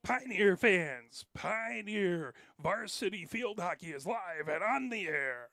Pioneer fans, Pioneer Varsity Field Hockey is live and on the air.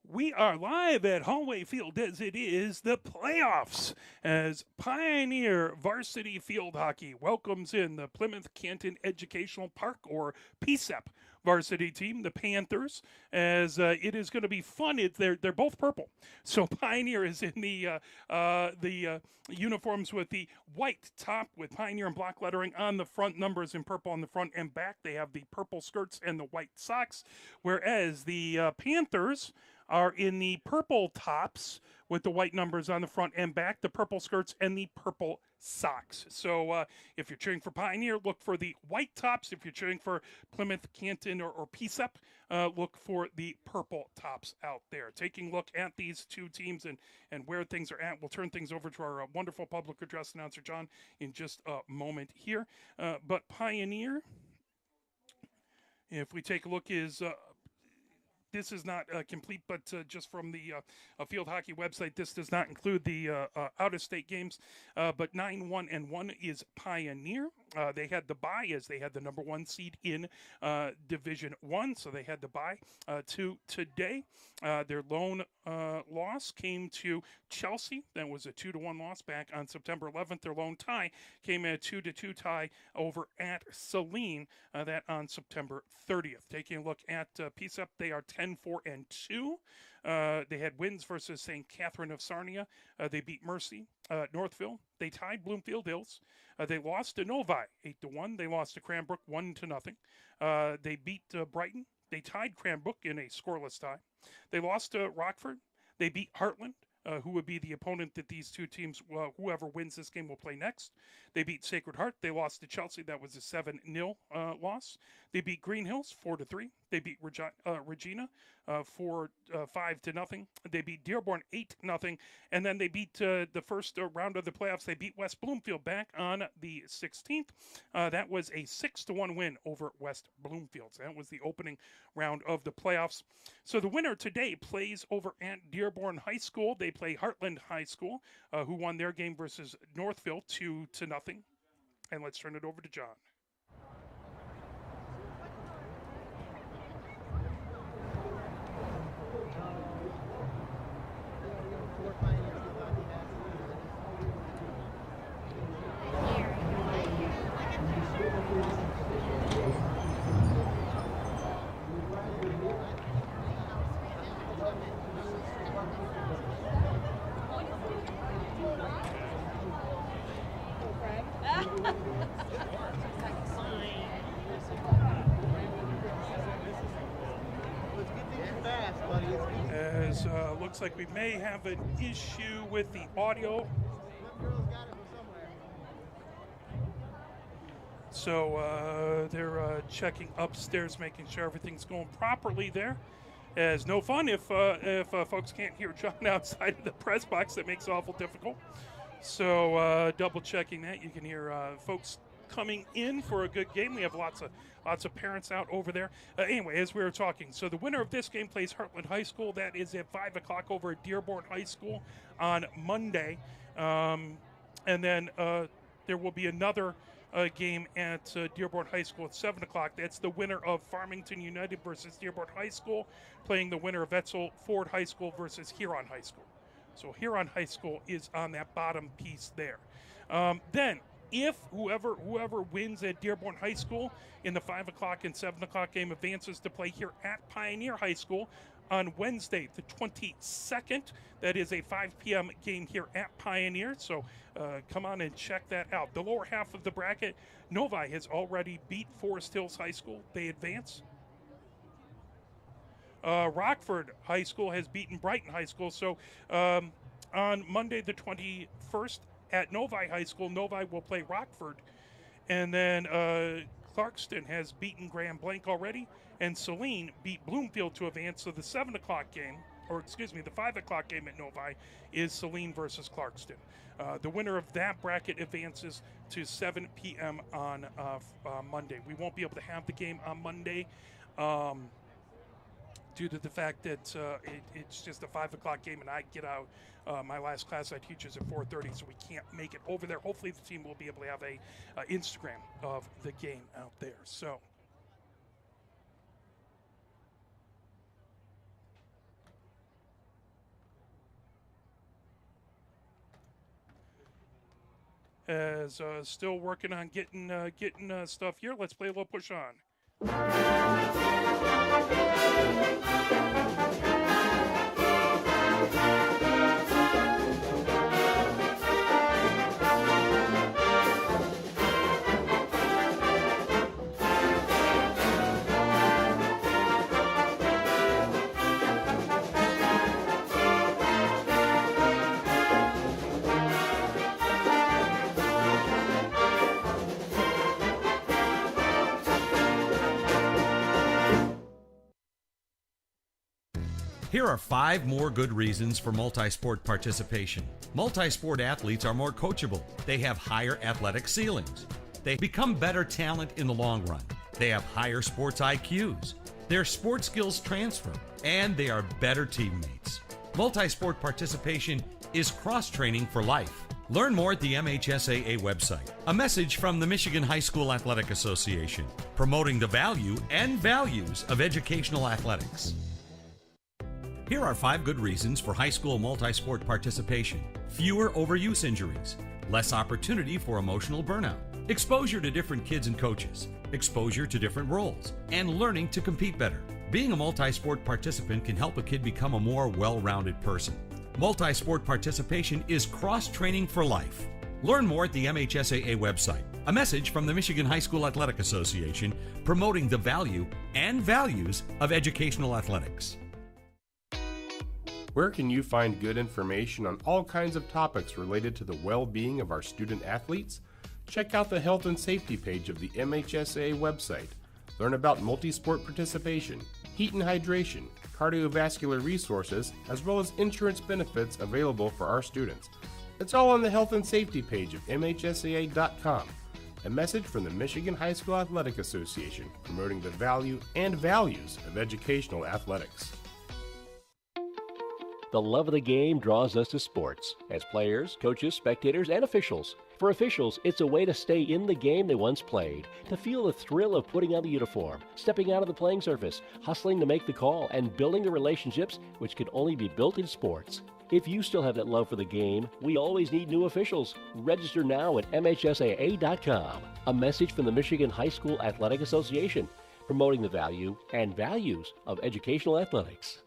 We are live at Hollway Field as it is the playoffs as Pioneer Varsity Field Hockey welcomes in the Plymouth Canton Educational Park, or PSEP, varsity team, the Panthers, as it is going to be fun. They're both purple. So Pioneer is in the uniforms with the white top with Pioneer and black lettering on the front, numbers in purple on the front and back. They have the purple skirts and the white socks, whereas the Panthers are in the purple tops with the white numbers on the front and back, the purple skirts, and the purple socks. So if you're cheering for Pioneer, look for the white tops. If you're cheering for Plymouth, Canton, or PSEP, look for the purple tops out there. Taking a look at these two teams and where things are at, we'll turn things over to our wonderful public address announcer, John, in just a moment here. But Pioneer, if we take a look, this is not complete, but just from the field hockey website, this does not include the out-of-state games. But 9-1-1 is Pioneer. They had the bye as they had the number one seed in Division 1, so they had the bye to today. Their lone loss came to Chelsea. That was a 2-1 loss back on September 11th. Their lone tie came at a 2-2 tie over at Saline, that on September 30th. Taking a look at PSEP, they are 10-4-2. They had wins versus St. Catherine of Sarnia. They beat Mercy, Northville. They tied Bloomfield Hills. They lost to Novi 8-1. They lost to Cranbrook 1-0. They beat Brighton. They tied Cranbrook in a scoreless tie. They lost to Rockford. They beat Heartland, who would be the opponent that these two teams, whoever wins this game, will play next. They beat Sacred Heart. They lost to Chelsea. That was a 7-0 loss. They beat Green Hills 4-3. They beat Regina 5-0. They beat Dearborn 8-0. And then they beat the first round of the playoffs. They beat West Bloomfield back on the 16th. That was a 6-1 win over West Bloomfield. So that was the opening round of the playoffs. So the winner today plays over at Dearborn High School. They play Heartland High School, who won their game versus Northville 2-0. And let's turn it over to John. As looks like we may have an issue with the audio. So they're checking upstairs, making sure everything's going properly there. As no fun if folks can't hear John outside of the press box. That makes it awful difficult. So double checking that. You can hear folks coming in for a good game. We have lots of parents out over there. Anyway, as we were talking, so the winner of this game plays Heartland High School. That is at 5 o'clock over at Dearborn High School on Monday. And then there will be another game at Dearborn High School at 7 o'clock. That's the winner of Farmington United versus Dearborn High School, playing the winner of Etzel Ford High School versus Huron High School. So Huron High School is on that bottom piece there. Then, if whoever wins at Dearborn High School in the 5 o'clock and 7 o'clock game advances to play here at Pioneer High School on Wednesday, the 22nd. That is a 5 p.m. game here at Pioneer, so come on and check that out. The lower half of the bracket, Novi has already beat Forest Hills High School. They advance. Rockford High School has beaten Brighton High School, so on Monday the 21st at Novi High School. Novi will play Rockford. And then Clarkston has beaten Grand Blanc already. And Saline beat Bloomfield to advance. So the 7 o'clock game, the 5 o'clock game at Novi is Saline versus Clarkston. The winner of that bracket advances to 7 p.m. on Monday. We won't be able to have the game on Monday due to the fact that it's just a 5 o'clock game and I get out. My last class I teach is at 4:30, so we can't make it over there. Hopefully the team will be able to have a Instagram of the game out there. So. As still working on getting stuff here. Let's play a little push on. Here are 5 more good reasons for multi-sport participation. Multi-sport athletes are more coachable. They have higher athletic ceilings. They become better talent in the long run. They have higher sports IQs. Their sports skills transfer, and they are better teammates. Multi-sport participation is cross-training for life. Learn more at the MHSAA website. A message from the Michigan High School Athletic Association, promoting the value and values of educational athletics. Here are 5 good reasons for high school multi-sport participation. Fewer overuse injuries, less opportunity for emotional burnout, exposure to different kids and coaches, exposure to different roles, and learning to compete better. Being a multi-sport participant can help a kid become a more well-rounded person. Multi-sport participation is cross-training for life. Learn more at the MHSAA website. A message from the Michigan High School Athletic Association, promoting the value and values of educational athletics. Where can you find good information on all kinds of topics related to the well-being of our student athletes? Check out the health and safety page of the MHSAA website. Learn about multi-sport participation, heat and hydration, cardiovascular resources, as well as insurance benefits available for our students. It's all on the health and safety page of MHSAA.com. A message from the Michigan High School Athletic Association, promoting the value and values of educational athletics. The love of the game draws us to sports, as players, coaches, spectators, and officials. For officials, it's a way to stay in the game they once played, to feel the thrill of putting on the uniform, stepping out of the playing surface, hustling to make the call, and building the relationships which can only be built in sports. If you still have that love for the game, we always need new officials. Register now at MHSAA.com. A message from the Michigan High School Athletic Association, promoting the value and values of educational athletics.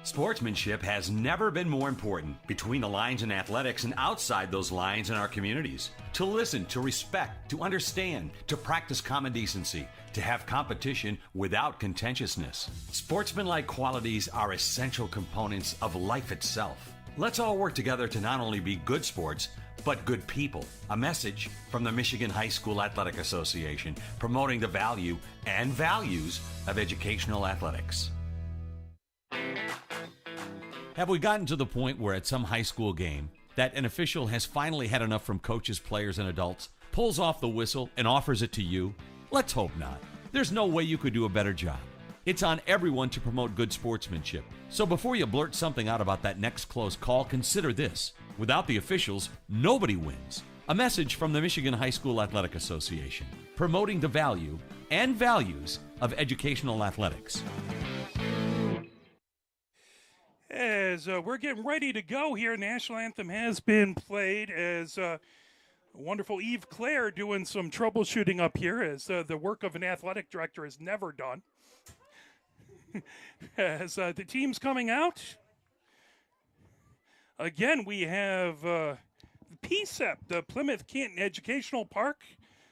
Sportsmanship has never been more important between the lines in athletics and outside those lines in our communities. To listen, to respect, to understand, to practice common decency, to have competition without contentiousness. Sportsmanlike qualities are essential components of life itself. Let's all work together to not only be good sports, but good people. A message from the Michigan High School Athletic Association, promoting the value and values of educational athletics. Have we gotten to the point where at some high school game that an official has finally had enough from coaches, players, and adults, pulls off the whistle, and offers it to you? Let's hope not. There's no way you could do a better job. It's on everyone to promote good sportsmanship. So before you blurt something out about that next close call, consider this. Without the officials, nobody wins. A message from the Michigan High School Athletic Association, promoting the value and values of educational athletics. As we're getting ready to go here, national anthem has been played as wonderful Eve Claire doing some troubleshooting up here, as the work of an athletic director is never done. As the team's coming out, again, we have PSEP, the Plymouth Canton Educational Park.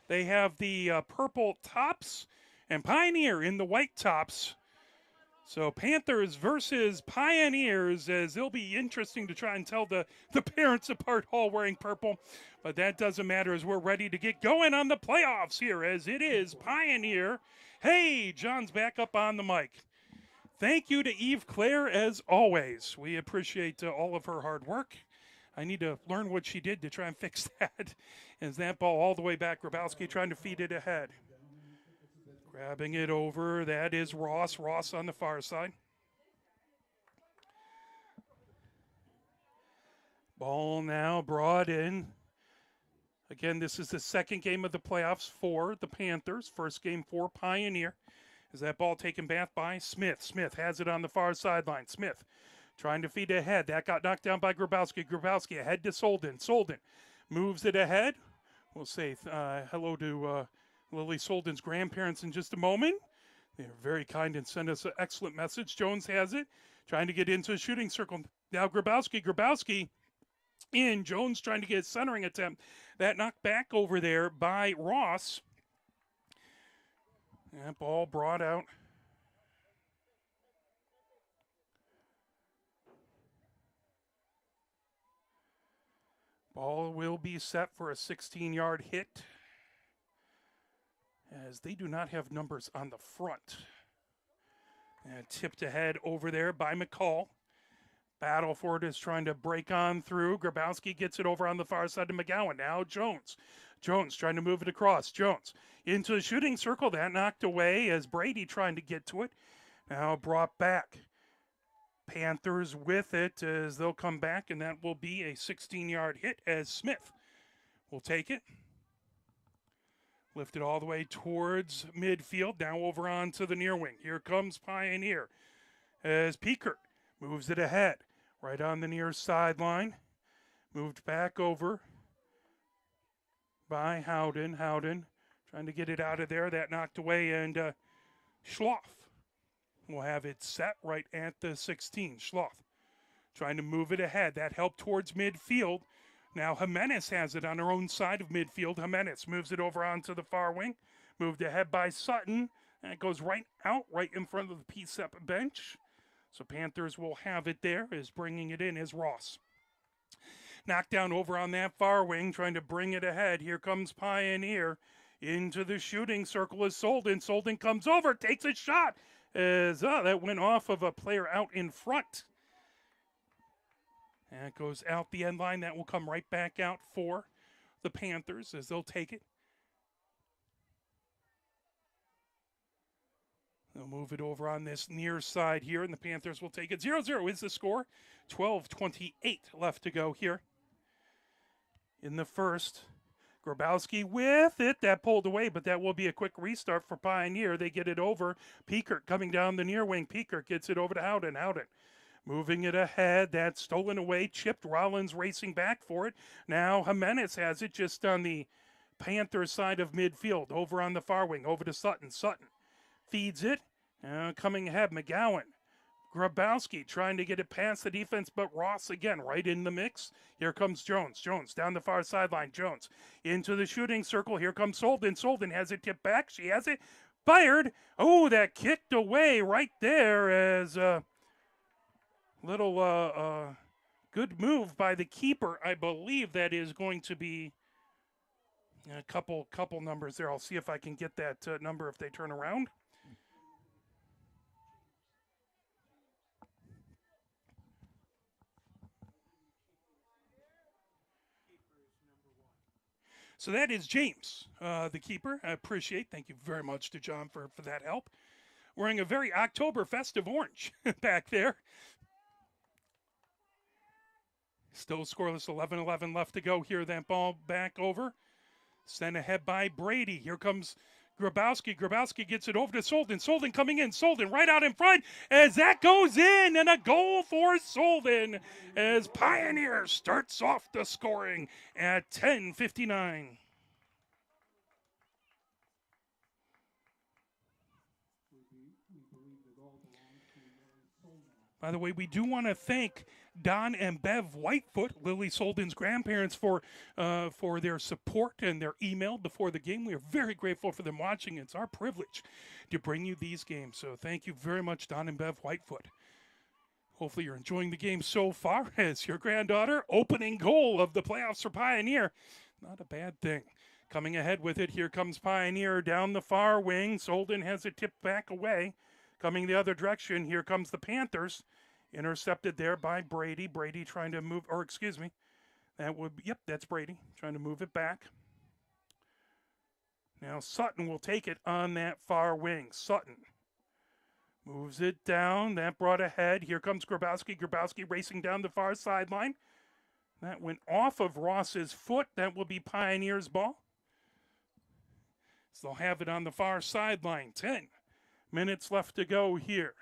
They have the purple tops and Pioneer in the white tops. So Panthers versus Pioneers, as it'll be interesting to try and tell the parents apart, all wearing purple. But that doesn't matter as we're ready to get going on the playoffs here, as it is Pioneer. Hey, John's back up on the mic. Thank you to Eve Claire, as always. We appreciate all of her hard work. I need to learn what she did to try and fix that. As that ball all the way back, Grabowski trying to feed it ahead. Grabbing it over, that is Ross. Ross on the far side. Ball now brought in. Again, this is the second game of the playoffs for the Panthers. First game for Pioneer. Is that ball taken back by Smith? Smith has it on the far sideline. Smith trying to feed ahead. That got knocked down by Grabowski. Grabowski ahead to Solden. Solden moves it ahead. We'll say hello to Lily Solden's grandparents in just a moment. They're very kind and sent us an excellent message. Jones has it. Trying to get into a shooting circle. Now Grabowski. Grabowski in. Jones trying to get a centering attempt. That knocked back over there by Ross. That ball brought out. Ball will be set for a 16-yard hit, as they do not have numbers on the front. And tipped ahead over there by McCall. Battleford is trying to break on through. Grabowski gets it over on the far side to McGowan. Now Jones. Jones trying to move it across. Jones into the shooting circle. That knocked away as Brady trying to get to it. Now brought back. Panthers with it as they'll come back, and that will be a 16-yard hit as Smith will take it. Lifted all the way towards midfield. Now over onto the near wing. Here comes Pioneer as Piekert moves it ahead. Right on the near sideline. Moved back over by Howden. Howden trying to get it out of there. That knocked away, and Schloff will have it set right at the 16. Schloff trying to move it ahead. That helped towards midfield. Now Jimenez has it on her own side of midfield. Jimenez moves it over onto the far wing. Moved ahead by Sutton. And it goes right out, right in front of the PSEP bench. So Panthers will have it there, as bringing it in is Ross. Knocked down over on that far wing, trying to bring it ahead. Here comes Pioneer. Into the shooting circle is Solden. Solden comes over, takes a shot. As that went off of a player out in front. And it goes out the end line. That will come right back out for the Panthers as they'll take it. They'll move it over on this near side here, and the Panthers will take it. 0-0 is the score. 12:28 left to go here in the first. Grabowski with it. That pulled away, but that will be a quick restart for Pioneer. They get it over. Piekert coming down the near wing. Piekert gets it over to Howden. Howden moving it ahead. That's stolen away. Chipped. Rollins racing back for it. Now Jimenez has it just on the Panthers side of midfield. Over on the far wing. Over to Sutton. Sutton feeds it. Coming ahead, McGowan. Grabowski trying to get it past the defense, but Ross again right in the mix. Here comes Jones. Jones down the far sideline. Jones into the shooting circle. Here comes Solden. Solden has it tipped back. She has it fired. Oh, that kicked away right there as a little good move by the keeper. I believe that is going to be a couple numbers there. I'll see if I can get that number if they turn around. So that is James, the keeper. I appreciate. Thank you very much to John for that help. Wearing a very October festive orange back there. Still scoreless, 11-11 left to go here. That ball back over. Sent ahead by Brady. Here comes Grabowski. Grabowski gets it over to Solden. Solden coming in. Solden right out in front as that goes in, and a goal for Solden as Pioneer starts off the scoring at 10:59. By the way, we do want to thank Don and Bev Whitefoot, Lily Solden's grandparents, for their support and their email before the game. We are very grateful for them watching. It's our privilege to bring you these games. So thank you very much, Don and Bev Whitefoot. Hopefully you're enjoying the game so far as your granddaughter, opening goal of the playoffs for Pioneer. Not a bad thing. Coming ahead with it, here comes Pioneer down the far wing. Solden has it tipped back away. Coming the other direction, here comes the Panthers. Intercepted there by Brady. Brady trying to move, or excuse me, that's Brady, trying to move it back. Now Sutton will take it on that far wing. Sutton moves it down. That brought ahead. Here comes Grabowski. Grabowski racing down the far sideline. That went off of Ross's foot. That will be Pioneer's ball. So they'll have it on the far sideline. 10 minutes left to go here.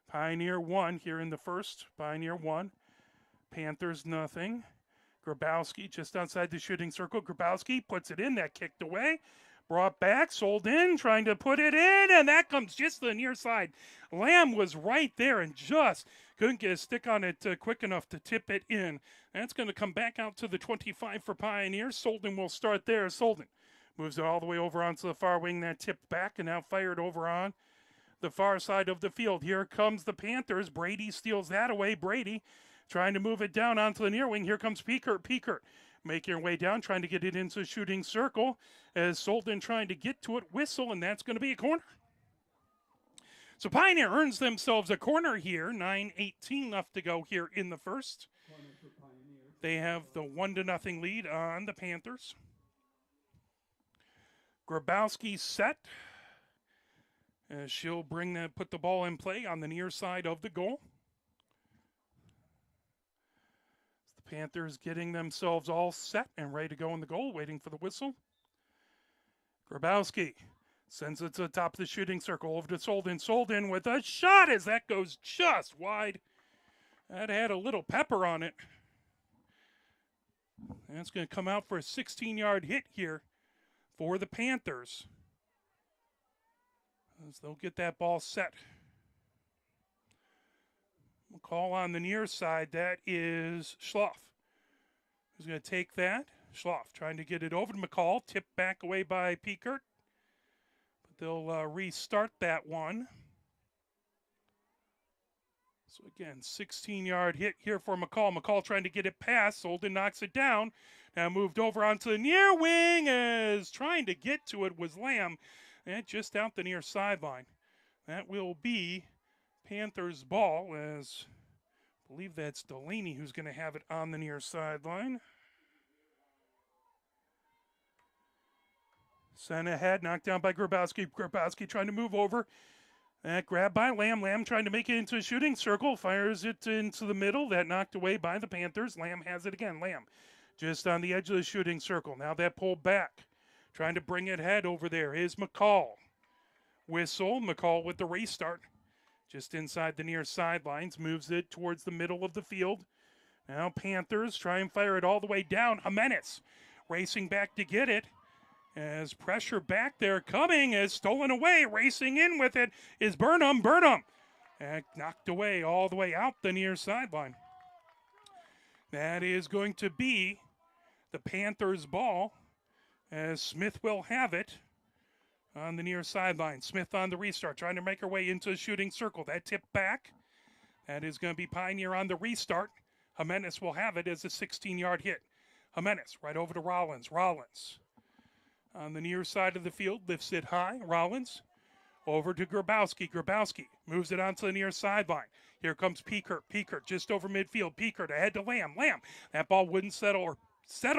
Pioneer 1 here in the first. Pioneer 1. Panthers nothing. Grabowski just outside the shooting circle. Grabowski puts it in. That kicked away. Brought back. Solden trying to put it in. And that comes just to the near side. Lamb was right there and just couldn't get a stick on it quick enough to tip it in. That's going to come back out to the 25 for Pioneer. Solden will start there. Solden moves it all the way over onto the far wing. That tipped back and now fired over on the far side of the field. Here comes the Panthers. Brady steals that away. Brady trying to move it down onto the near wing. Here comes Peekert. Peekert making her way down, trying to get it into the shooting circle as Solden trying to get to it. Whistle, and that's going to be a corner. So Pioneer earns themselves a corner here. 9:18 left to go here in the first. They have the 1-0 lead on the Panthers. Grabowski set. She'll put the ball in play on the near side of the goal. The Panthers getting themselves all set and ready to go in the goal, waiting for the whistle. Grabowski sends it to the top of the shooting circle, over to Solden. Solden with a shot as that goes just wide. That had a little pepper on it. That's going to come out for a 16-yard hit here for the Panthers, as they'll get that ball set. McCall on the near side. That is Schloff, who's going to take that. Schloff trying to get it over to McCall. Tipped back away by Peekert. But they'll restart that one. So again, 16-yard hit here for McCall. McCall trying to get it past. Solden knocks it down. Now moved over onto the near wing as trying to get to it was Lamb. And just out the near sideline. That will be Panthers' ball, as I believe that's Delaney who's going to have it on the near sideline. Sent ahead, knocked down by Grabowski. Grabowski trying to move over. That grab by Lamb. Lamb trying to make it into a shooting circle. Fires it into the middle. That knocked away by the Panthers. Lamb has it again. Lamb just on the edge of the shooting circle. Now that pulled back. Trying to bring it head over there is McCall. Whistle. McCall with the restart. Just inside the near sidelines. Moves it towards the middle of the field. Now Panthers try and fire it all the way down. Jimenez racing back to get it. As pressure back there coming is stolen away. Racing in with it is Burnham. Burnham. And knocked away all the way out the near sideline. That is going to be the Panthers' ball, as Smith will have it on the near sideline. Smith on the restart, trying to make her way into the shooting circle. That tip back. That is going to be Pioneer on the restart. Jimenez will have it as a 16-yard hit. Jimenez right over to Rollins. Rollins on the near side of the field, lifts it high. Rollins over to Grabowski. Grabowski moves it onto the near sideline. Here comes Peekert. Peekert just over midfield. Peekert ahead to Lamb. Lamb. That ball wouldn't settle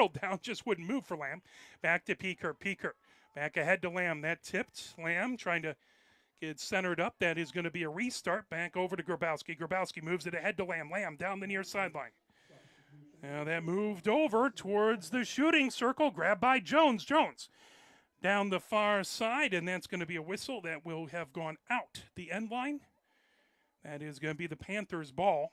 down, just wouldn't move for Lamb. Back to Peekert. Peekert back ahead to Lamb. That tipped. Lamb trying to get centered up. That is going to be a restart. Back over to Grabowski. Grabowski moves it ahead to Lamb. Lamb down the near sideline. Now that moved over towards the shooting circle. Grabbed by Jones. Jones down the far side, and that's going to be a whistle that will have gone out the end line. That is going to be the Panthers' ball.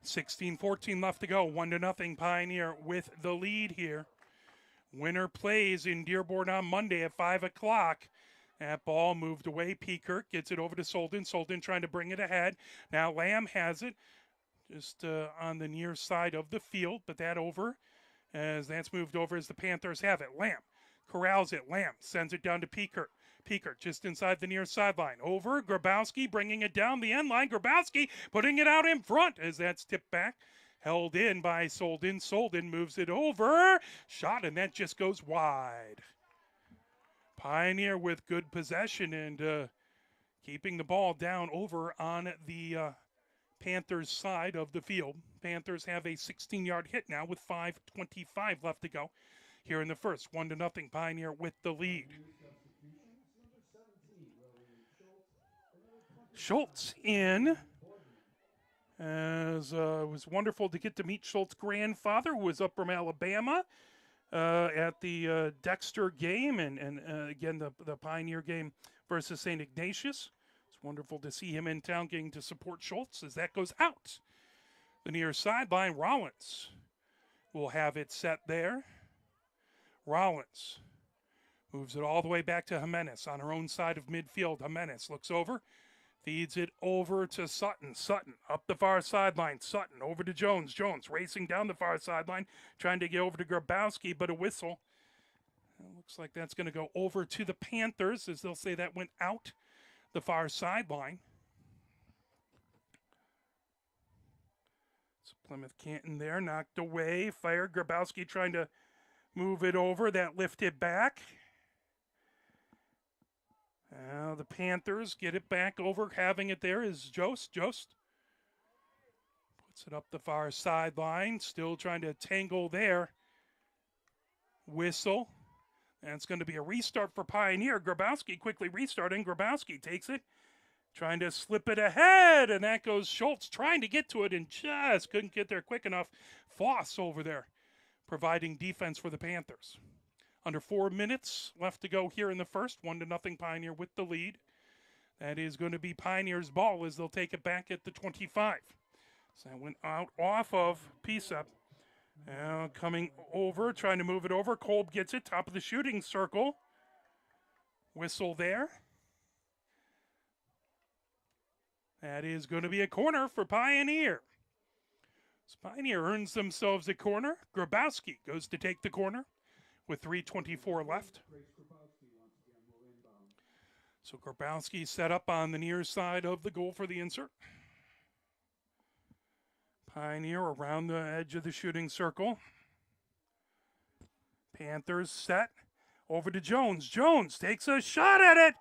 16-14 left to go. 1-0 Pioneer with the lead here. Winner plays in Dearborn on Monday at 5 o'clock That ball moved away. Peekert gets it over to Solden. Solden trying to bring it ahead. Now Lamb has it just on the near side of the field, but that over as that's moved over as the Panthers have it. Lamb corrals it. Lamb sends it down to Peekert. Peekert just inside the near sideline. Over. Grabowski bringing it down the end line. Grabowski putting it out in front as that's tipped back. Held in by Solden. Solden moves it over. Shot, and that just goes wide. Pioneer with good possession and keeping the ball down over on the Panthers side of the field. Panthers have a 16-yard hit now with 5:25 left to go here in the first. 1-0 Pioneer with the lead. Schultz in. As it was wonderful to get to meet Schultz's grandfather, who was up from Alabama at the Dexter game and again the Pioneer game versus St. Ignatius. It's wonderful to see him in town getting to support Schultz as that goes out. The near sideline, Rollins will have it set there. Rollins moves it all the way back to Jimenez on her own side of midfield. Jimenez looks over. Feeds it over to Sutton. Sutton up the far sideline. Sutton over to Jones. Jones racing down the far sideline, trying to get over to Grabowski, but a whistle. It looks like that's going to go over to the Panthers, as they'll say that went out the far sideline. So Plymouth Canton there, knocked away. Fired. Grabowski trying to move it over. That lifted back. Now the Panthers get it back over. Having it there is Jost. Jost puts it up the far sideline. Still trying to tangle there. Whistle. And it's going to be a restart for Pioneer. Grabowski quickly restarting. Grabowski takes it. Trying to slip it ahead. And that goes Schultz trying to get to it and just couldn't get there quick enough. Foss over there providing defense for the Panthers. Under 4 minutes left to go here in the first. 1-0 Pioneer with the lead. That is going to be Pioneer's ball as they'll take it back at the 25. So that went out off of Pisa. Now coming over, trying to move it over. Kolb gets it, top of the shooting circle. Whistle there. That is going to be a corner for Pioneer. So Pioneer earns themselves a corner. Grabowski goes to take the corner with 3:24 left. So Grabowski set up on the near side of the goal for the insert. Pioneer around the edge of the shooting circle. Panthers set over to Jones. Jones takes a shot at it.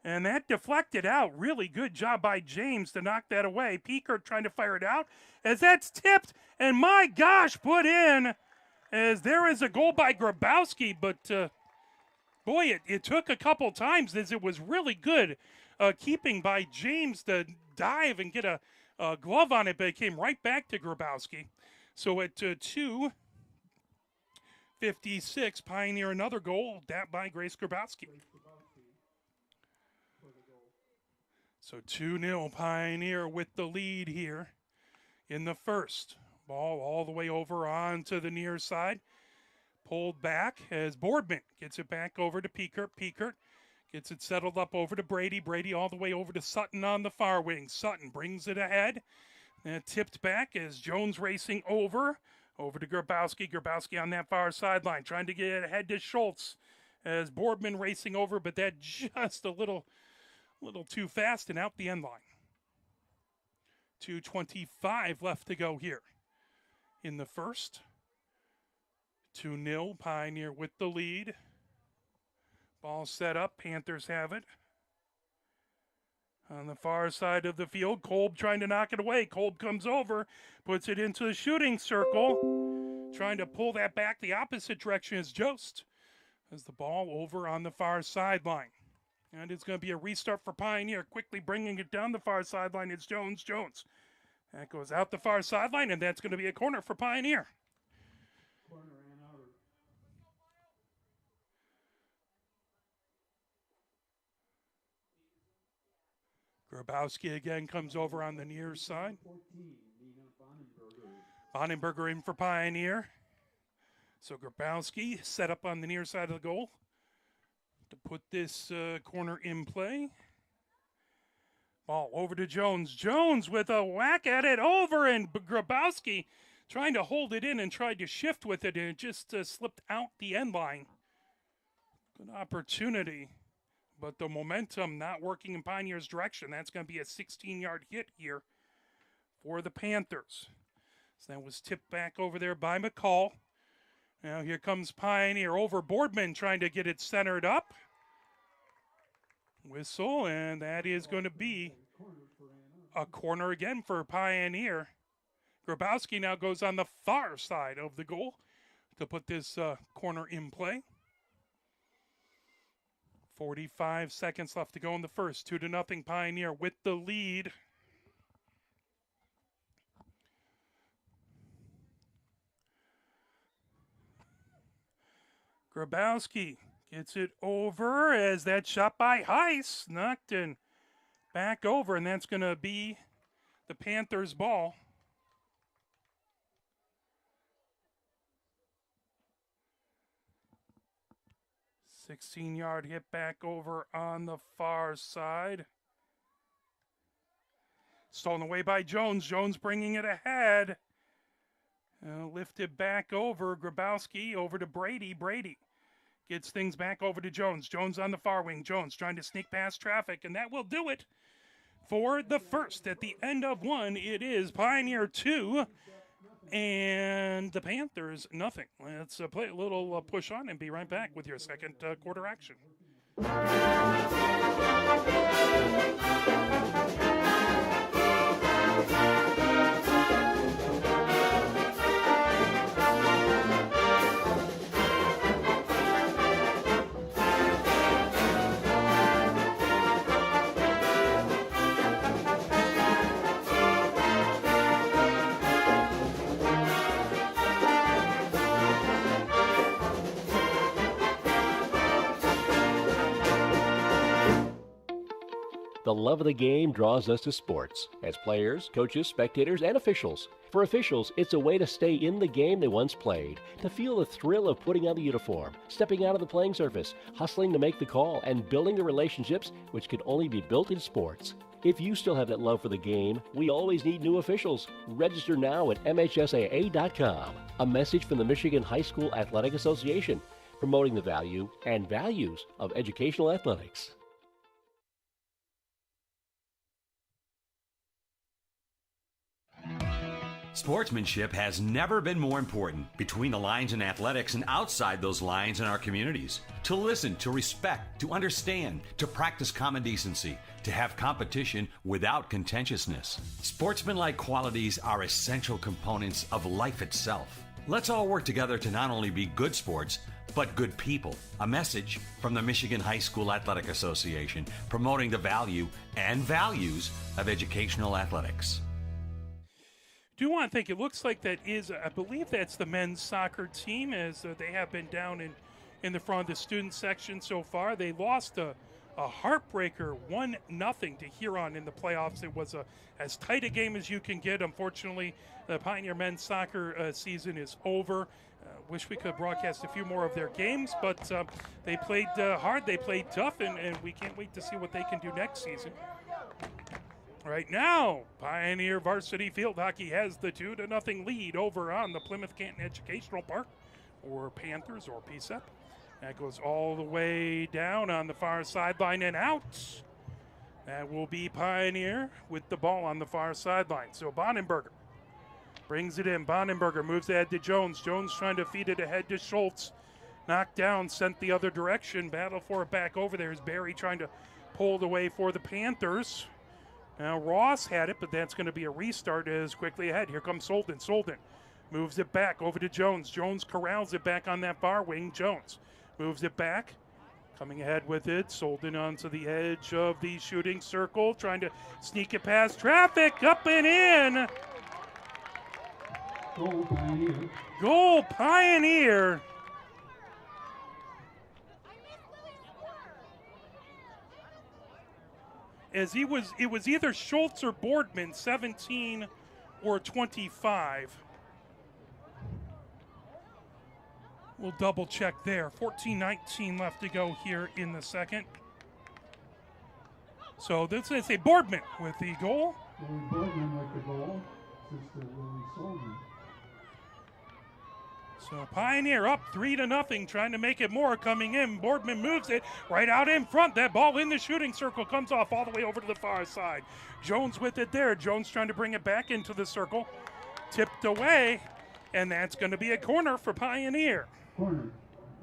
And that deflected out. Really good job by James to knock that away. Peekert trying to fire it out as that's tipped. And my gosh, put in. As there is a goal by Grabowski, but boy, it took a couple times as it was really good keeping by James to dive and get a glove on it, but it came right back to Grabowski. So at 2:56, Pioneer another goal, that by Grace Grabowski. So 2-0 Pioneer with the lead here in the first. Ball all the way over onto the near side. Pulled back as Boardman gets it back over to Peekert. Peekert gets it settled up over to Brady. Brady all the way over to Sutton on the far wing. Sutton brings it ahead. And tipped back as Jones racing over to Grabowski. Grabowski on that far sideline trying to get it ahead to Schultz as Boardman racing over, but that just a little too fast and out the end line. 2:25 left to go here in the first. 2-0 Pioneer with the lead. Ball set up. Panthers have it. On the far side of the field, Kolb trying to knock it away. Kolb comes over, puts it into the shooting circle. Trying to pull that back the opposite direction is Jost. As the ball over on the far sideline. And it's going to be a restart for Pioneer. Quickly bringing it down the far sideline is Jones. Jones. That goes out the far sideline, and that's going to be a corner for Pioneer. Corner and outer. Grabowski again comes over on the near side. 14, Nina Bonenberger. Bonenberger in for Pioneer. So Grabowski set up on the near side of the goal. to put this corner in play. Ball over to Jones. Jones with a whack at it over, and Grabowski trying to hold it in and tried to shift with it, and it just slipped out the end line. Good opportunity, but the momentum not working in Pioneer's direction. That's going to be a 16-yard hit here for the Panthers. So that was tipped back over there by McCall. Now here comes Pioneer over Boardman trying to get it centered up. Whistle, and that is going to be a corner again for Pioneer. Grabowski now goes on the far side of the goal to put this corner in play. 45 seconds left to go in the first. 2-0 Pioneer with the lead. Grabowski gets it over as that shot by Heiss knocked and back over, and that's going to be the Panthers' ball. A 16-yard hit back over on the far side. Stolen away by Jones. Jones bringing it ahead. Lifted back over. Grabowski over to Brady. Brady gets things back over to Jones. Jones on the far wing. Jones trying to sneak past traffic, and that will do it for the first. At the end of one, it is Pioneer 2 and the Panthers nothing. Let's play a little push on and be right back with your second quarter action. The love of the game draws us to sports, as players, coaches, spectators, and officials. For officials, it's a way to stay in the game they once played, to feel the thrill of putting on the uniform, stepping out of the playing surface, hustling to make the call, and building the relationships which could only be built in sports. If you still have that love for the game, we always need new officials. Register now at MHSAA.com. A message from the Michigan High School Athletic Association, promoting the value and values of educational athletics. Sportsmanship has never been more important between the lines in athletics and outside those lines in our communities. To listen, to respect, to understand, to practice common decency, to have competition without contentiousness. Sportsmanlike qualities are essential components of life itself. Let's all work together to not only be good sports, but good people. A message from the Michigan High School Athletic Association, promoting the value and values of educational athletics. Do want to think it looks like that is, I believe that's the men's soccer team, as they have been down in the front of the student section so far. They lost a heartbreaker 1-0 to Huron in the playoffs. It was as tight a game as you can get. Unfortunately, the Pioneer men's soccer season is over. Wish we could broadcast a few more of their games, but they played hard, they played tough, and we can't wait to see what they can do next season. Right now, Pioneer Varsity Field Hockey has the 2-0 lead over on the Plymouth Canton Educational Park, or Panthers, or PSEP. That goes all the way down on the far sideline and out. That will be Pioneer with the ball on the far sideline. So Bonenberger brings it in. Bonenberger moves ahead to Jones. Jones trying to feed it ahead to Schultz. Knocked down, sent the other direction. Battle for it back over there is Barry trying to pull it away for the Panthers. Now Ross had it, but that's going to be a restart as quickly ahead. Here comes Solden. Solden moves it back over to Jones. Jones corrals it back on that far wing. Jones moves it back. Coming ahead with it. Solden onto the edge of the shooting circle. Trying to sneak it past traffic. Up and in. Goal Pioneer. Goal Pioneer. As it was either Schultz or Boardman, 17 or 25. We'll double check there. 14-19 left to go here in the second. So this is a Boardman with the goal. Willie Boardman with the goal. Sister Willie Solman. So Pioneer up 3-0, trying to make it more. Coming in, Boardman moves it right out in front. That ball in the shooting circle comes off all the way over to the far side. Jones with it there. Jones trying to bring it back into the circle. Tipped away, and that's going to be a corner for Pioneer. Corner.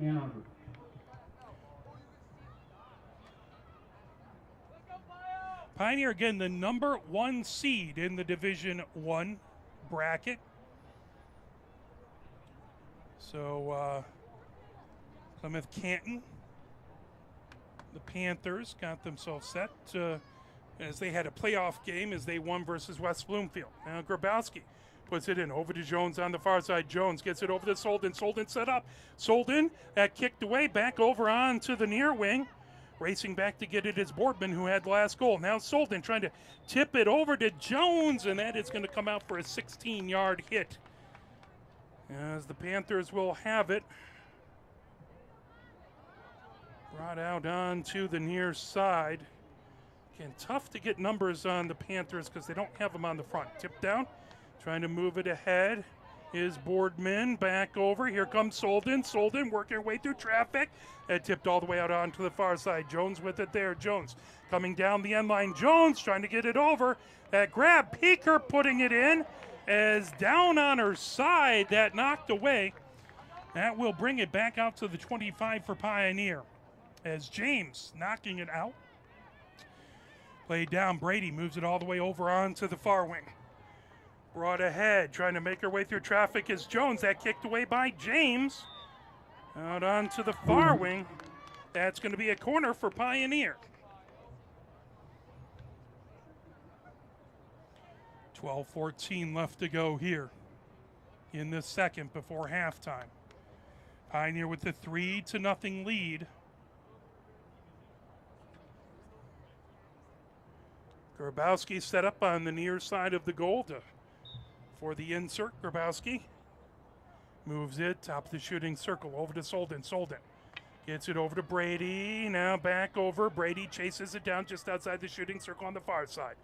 Ann Arbor. Pioneer, again, the number 1 seed in the Division I bracket. So, Plymouth Canton, the Panthers got themselves set as they had a playoff game as they won versus West Bloomfield. Now Grabowski puts it in over to Jones on the far side. Jones gets it over to Solden. Solden set up. Solden, that kicked away back over on to the near wing. Racing back to get it is Boardman, who had the last goal. Now Solden trying to tip it over to Jones, and that is going to come out for a 16-yard hit. As the Panthers will have it. Brought out onto the near side. Again, tough to get numbers on the Panthers because they don't have them on the front. Tip down, trying to move it ahead is Boardman. Back over. Here comes Solden. Solden working her way through traffic. That tipped all the way out onto the far side. Jones with it there. Jones coming down the end line. Jones trying to get it over. That grab. Peaker putting it in. As down on her side, that knocked away. That will bring it back out to the 25 for Pioneer. As James knocking it out. Played down. Brady moves it all the way over onto the far wing. Brought ahead, trying to make her way through traffic is Jones. That kicked away by James. Out onto the far wing. That's going to be a corner for Pioneer. 12-14 left to go here in the second before halftime. Pioneer with the 3-0 lead. Grabowski set up on the near side of the goal for the insert. Grabowski moves it, top of the shooting circle, over to Solden. Solden gets it over to Brady. Now back over. Brady chases it down just outside the shooting circle on the far side.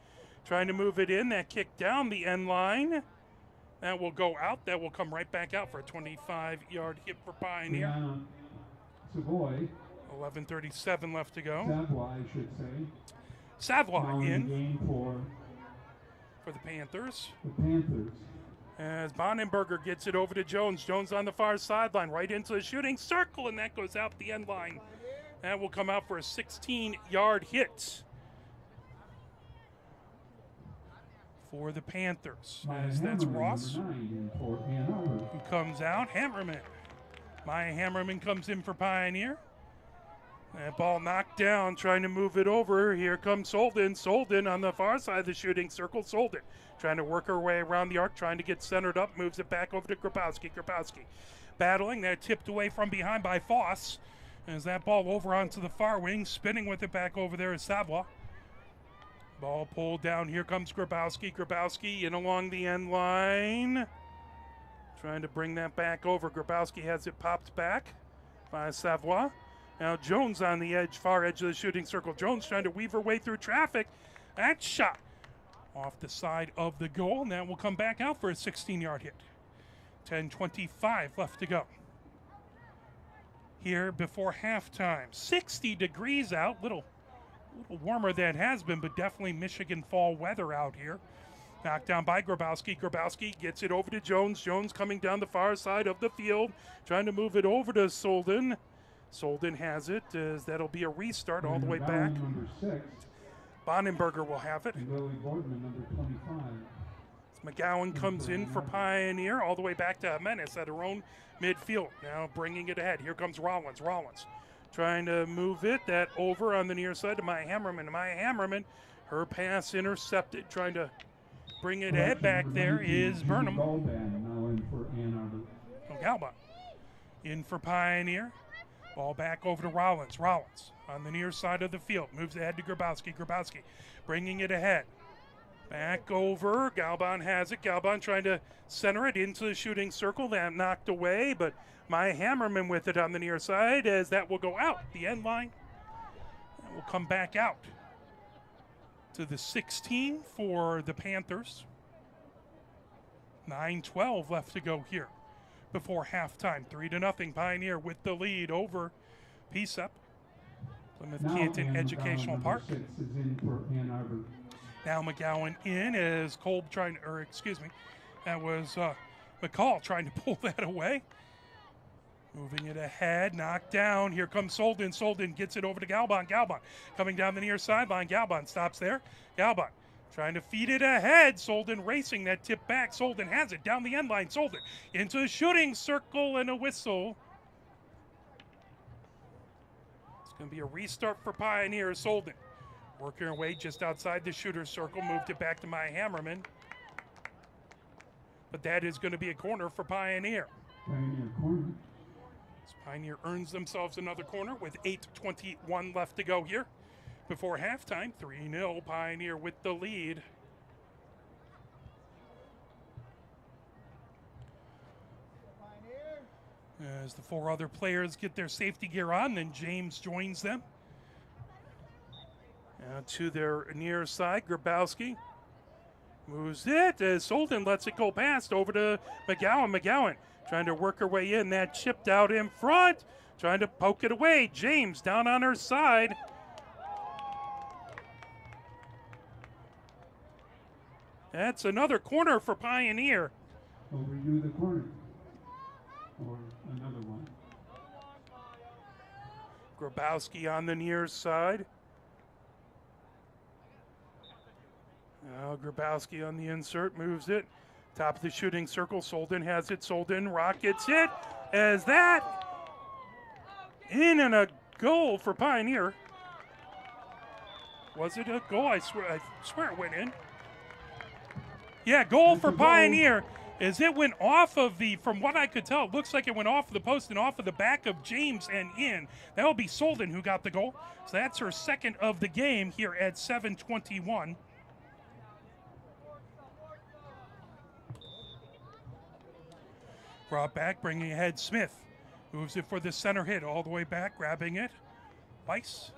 Trying to move it in. That kick down the end line. That will go out. That will come right back out for a 25-yard hit for Pioneer. Savoy. 11:37 left to go. Savoy, I should say. Savoy in game for the Panthers. the Panthers. As Bonenberger gets it over to Jones. Jones on the far sideline, right into the shooting circle, and that goes out the end line. That will come out for a 16-yard hit for the Panthers. As that's Ross who comes out. Hammerman. Maya Hammerman comes in for Pioneer. That ball knocked down, trying to move it over. Here comes Solden. Solden on the far side of the shooting circle. Solden trying to work her way around the arc, trying to get centered up. Moves it back over to Grabowski. Grabowski battling. That tipped away from behind by Foss. As that ball over onto the far wing. Spinning with it back over there is Savoy. Ball pulled down. Here comes Grabowski. Grabowski in along the end line. Trying to bring that back over. Grabowski has it popped back by Savoy. Now Jones on the edge, far edge of the shooting circle. Jones trying to weave her way through traffic. That shot off the side of the goal, and that will come back out for a 16-yard hit. 10:25 left to go here before halftime. 60 degrees out, little warmer than it has been, but definitely Michigan fall weather out here. Knocked down by Grabowski. Grabowski gets it over to Jones. Jones coming down the far side of the field, trying to move it over to Solden. Solden has it, as that'll be a restart all the way back. Number 6. Bonenberger will have it. And Willie Boardman, number 25. As McGowan comes in for Pioneer, all the way back to Jimenez at her own midfield. Now bringing it ahead. Here comes Rollins. Rollins trying to move it. That over on the near side to Maya Hammerman. Maya Hammerman, her pass intercepted. Trying to bring it ahead back there is Burnham. Now in for Ann Arbor. Galba in for Pioneer. Ball back over to Rollins. Rollins on the near side of the field. Moves ahead to Grabowski. Grabowski bringing it ahead. Back over. Galban has it. Galban trying to center it into the shooting circle. That knocked away, but my Hammerman with it on the near side as that will go out the end line. That will come back out to the 16 for the Panthers. 9:12 left to go here before halftime. 3-0 Pioneer with the lead over PSEP. Plymouth Canton Educational Park. Now McGowan in as Kolb trying, or excuse me, that was McCall trying to pull that away. Moving it ahead, knocked down. Here comes Solden. Solden gets it over to Galban. Galban coming down the near sideline. Galban stops there. Galban trying to feed it ahead. Solden racing that tip back. Solden has it down the end line. Solden into the shooting circle and a whistle. It's going to be a restart for Pioneer. Solden working her way just outside the shooter's circle. Moved it back to my Hammerman. But that is going to be a corner for Pioneer. Pioneer corner. Pioneer earns themselves another corner with 8:21 left to go here before halftime. 3-0 Pioneer with the lead. As the four other players get their safety gear on, then James joins them. To their near side, Grabowski moves it as Solden lets it go past over to McGowan. McGowan trying to work her way in. That chipped out in front. Trying to poke it away. James down on her side. That's another corner for Pioneer. We'll redo the corner. Or another one. Grabowski on the near side. Now Grabowski on the insert, moves it. Top of the shooting circle, Solden has it. Solden rockets it as that in and a goal for Pioneer. Was it a goal? I swear it went in. Yeah, goal for Pioneer as it went off of the, from what I could tell, it looks like it went off of the post and off of the back of James and in. That will be Solden who got the goal. So that's her second of the game here at 7:21. Brought back, bringing ahead Smith. Moves it for the center hit, all the way back, grabbing it. Weiss.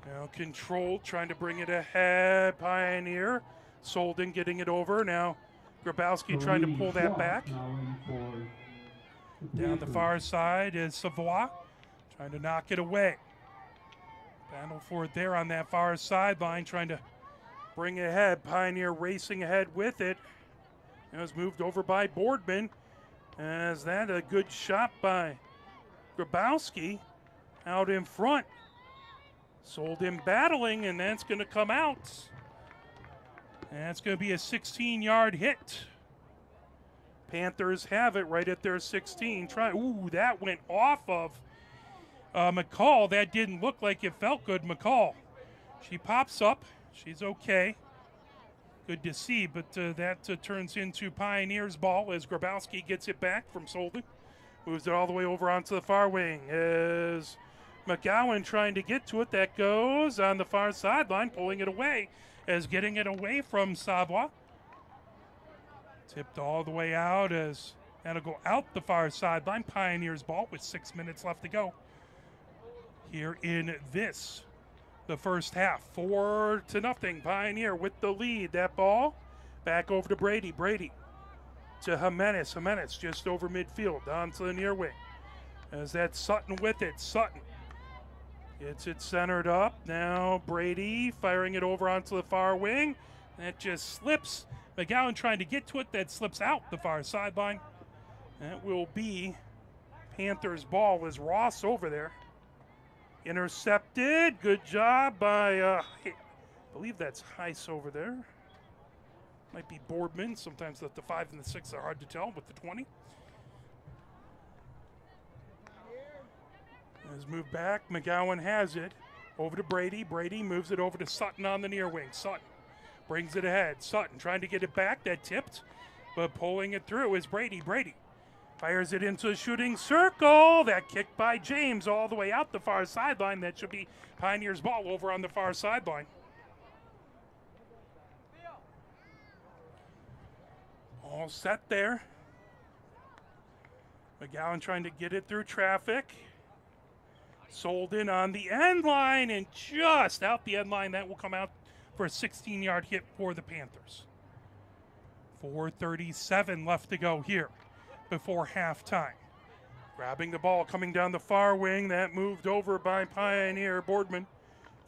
Now controlled, trying to bring it ahead. Pioneer. Solden getting it over. Now Grabowski trying to pull that back. Down the far side is Savoy. Trying to knock it away. Battle for it there on that far sideline, trying to bring it ahead. Pioneer racing ahead with it. It was moved over by Boardman. As that a good shot by Grabowski out in front. Solden battling, and that's going to come out. And that's going to be a 16-yard hit. Panthers have it right at their 16. Ooh, that went off of McCall. That didn't look like it felt good, McCall. She pops up. She's okay. Good to see, but that turns into Pioneer's ball as Grabowski gets it back from Solden. Moves it all the way over onto the far wing as McGowan trying to get to it. That goes on the far sideline, pulling it away as getting it away from Savoy. Tipped all the way out as that'll go out the far sideline. Pioneer's ball with 6 minutes left to go here in this, the first half. 4-0. Pioneer with the lead. That ball back over to Brady. Brady to Jimenez. Jimenez just over midfield onto the near wing. As that's Sutton with it. Sutton gets it centered up. Now Brady firing it over onto the far wing. That just slips. McGowan trying to get to it. That slips out the far sideline. That will be Panthers' ball as Ross over there. Intercepted. Good job by, I believe that's Heiss over there. Might be Boardman. Sometimes the 5 and the 6 are hard to tell with the 20. Has moved back. McGowan has it. Over to Brady. Brady moves it over to Sutton on the near wing. Sutton brings it ahead. Sutton trying to get it back. That tipped, but pulling it through is Brady. Brady fires it into the shooting circle. That kick by James all the way out the far sideline. That should be Pioneer's ball over on the far sideline. All set there. McGowan trying to get it through traffic. Solden on the end line and just out the end line. That will come out for a 16-yard hit for the Panthers. 4:37 left to go here before halftime. Grabbing the ball, coming down the far wing. That moved over by Pioneer. Boardman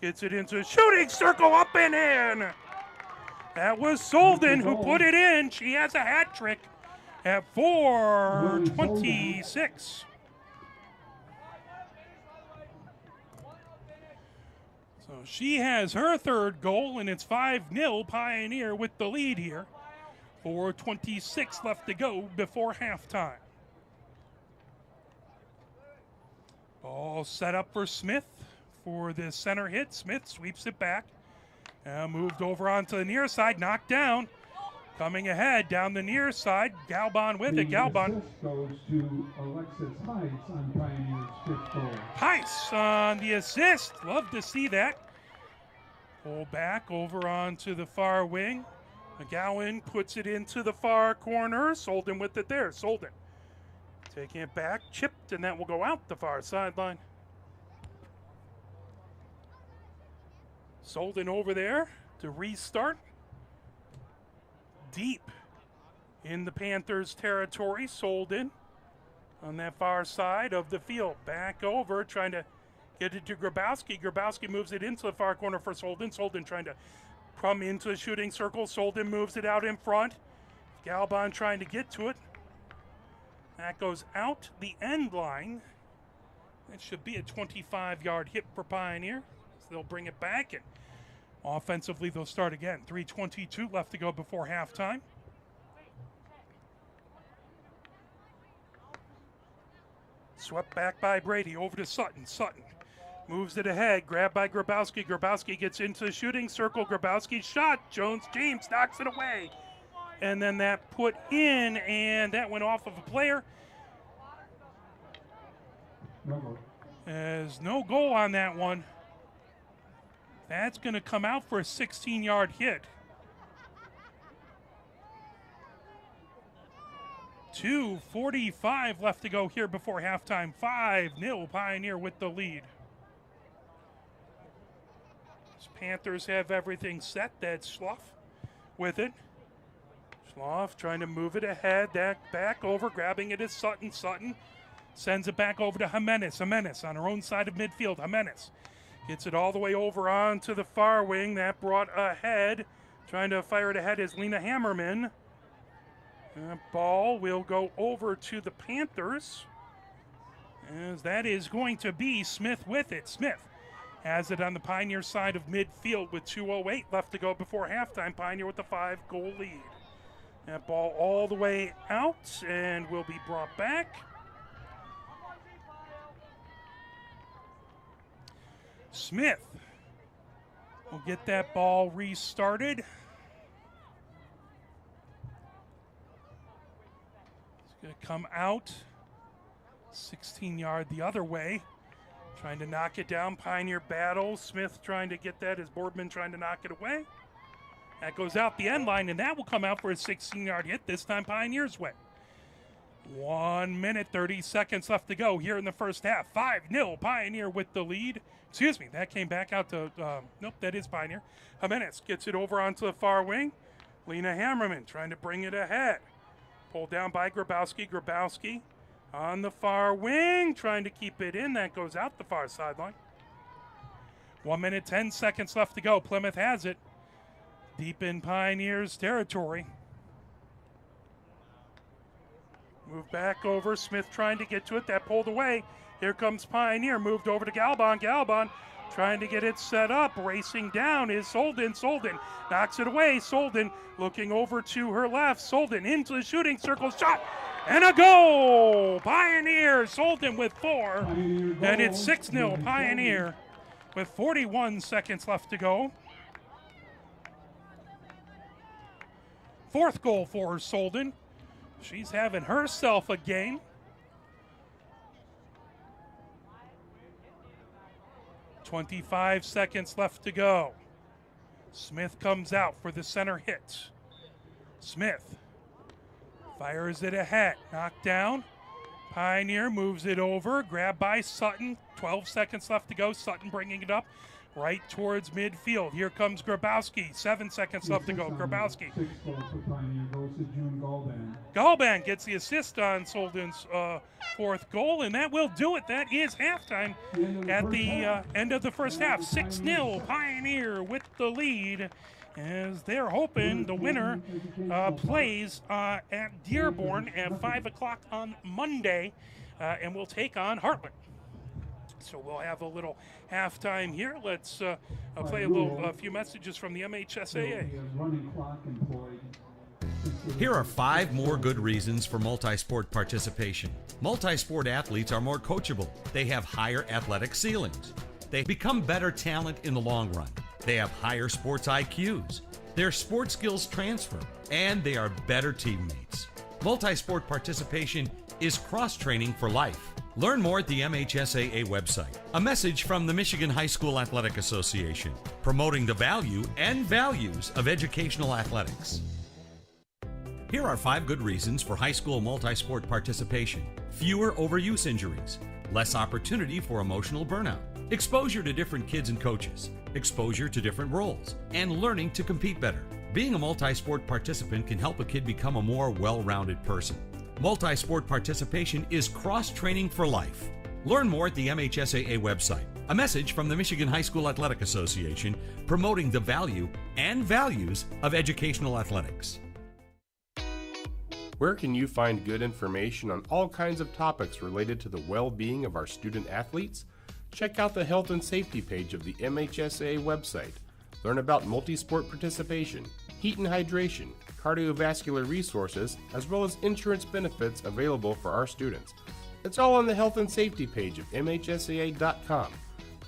gets it into a shooting circle, up and in. That was Solden who put it in. She has a hat trick at 4:26. So she has her third goal, and it's 5-0 Pioneer with the lead here. 4:26 left to go before halftime. Ball set up for Smith for the center hit. Smith sweeps it back. Moved over onto the near side, knocked down. Coming ahead down the near side, Galbon with it. Galbon. Assist goes to Alexis Heiss on Pioneer's fifth goal. Heiss on the assist. Love to see that. Pull back over onto the far wing. McGowan puts it into the far corner. Solden with it there. Solden taking it back, chipped, and that will go out the far sideline. Solden over there to restart. Deep in the Panthers' territory. Solden on that far side of the field. Back over, trying to get it to Grabowski. Grabowski moves it into the far corner for Solden. Solden trying to come into the shooting circle. Solden moves it out in front. Galbon trying to get to it. That goes out the end line. That should be a 25-yard hit for Pioneer. So they'll bring it back, and offensively they'll start again. 3:22 left to go before halftime. Swept back by Brady, over to Sutton. Sutton moves it ahead, grabbed by Grabowski. Grabowski gets into the shooting circle. Grabowski's shot. Jones-James knocks it away. And then that put in, and that went off of a player. There's no goal on that one. That's going to come out for a 16-yard hit. 2:45 left to go here before halftime. 5-0 Pioneer with the lead. Panthers have everything set. That's Schloff with it. Schloff trying to move it ahead. That back over, grabbing it is Sutton. Sutton sends it back over to Jimenez. Jimenez on her own side of midfield. Jimenez gets it all the way over onto the far wing. That brought ahead. Trying to fire it ahead is Lena Hammerman. That ball will go over to the Panthers, as that is going to be Smith with it. Smith has it on the Pioneer side of midfield with 2:08 left to go before halftime. Pioneer with the 5-goal lead. That ball all the way out and will be brought back. Smith will get that ball restarted. It's going to come out 16-yard the other way. Trying to knock it down. Pioneer battle. Smith trying to get that as Boardman trying to knock it away. That goes out the end line, and that will come out for a 16-yard hit, this time Pioneer's way. 1 minute, 30 seconds left to go here in the first half. 5-0 Pioneer with the lead. Excuse me, that came back out to, nope, that is Pioneer. Jimenez gets it over onto the far wing. Lena Hammerman trying to bring it ahead. Pulled down by Grabowski. Grabowski on the far wing, trying to keep it in. That goes out the far sideline. 1 minute, 10 seconds left to go. Plymouth has it. Deep in Pioneers territory. Move back over. Smith trying to get to it. That pulled away. Here comes Pioneer. Moved over to Galbon. Galbon trying to get it set up. Racing down is Solden. Solden knocks it away. Solden looking over to her left. Solden into the shooting circle. Shot. And a goal! Pioneer. Solden with 4. And it's 6-0 Pioneer with 41 seconds left to go. Fourth goal for Solden. She's having herself a game. .25 seconds left to go. Smith comes out for the center hit. Smith Fires it ahead. Knocked down. Pioneer moves it over. Grabbed by Sutton. 12 seconds left to go. Sutton bringing it up right towards midfield. Here comes Grabowski. 7 seconds left to go. Grabowski. 6 goals for Pioneer goes to June Galban. Galban gets the assist on Solden's fourth goal, and that will do it. That is halftime at the end of the first half. 6-0 Pioneer with the lead, as they're hoping the winner plays at Dearborn at 5 o'clock on Monday, and will take on Heartland. So we'll have a little halftime here. Let's play a few messages from the MHSAA. Here are 5 more good reasons for multi-sport participation. Multi-sport athletes are more coachable. They have higher athletic ceilings. They become better talent in the long run. They have higher sports IQs. Their sports skills transfer, and they are better teammates. Multi-sport participation is cross-training for life. Learn more at the MHSAA website. A message from the Michigan High School Athletic Association, promoting the value and values of educational athletics. Here are 5 good reasons for high school multi-sport participation. Fewer overuse injuries, less opportunity for emotional burnout, exposure to different kids and coaches, exposure to different roles, and learning to compete better. Being a multi-sport participant can help a kid become a more well-rounded person. Multi-sport participation is cross-training for life. Learn more at the MHSAA website. A message from the Michigan High School Athletic Association, promoting the value and values of educational athletics. Where can you find good information on all kinds of topics related to the well-being of our student athletes? Check out the health and safety page of the MHSAA website. Learn about multi-sport participation, heat and hydration, cardiovascular resources, as well as insurance benefits available for our students. It's all on the health and safety page of MHSAA.com.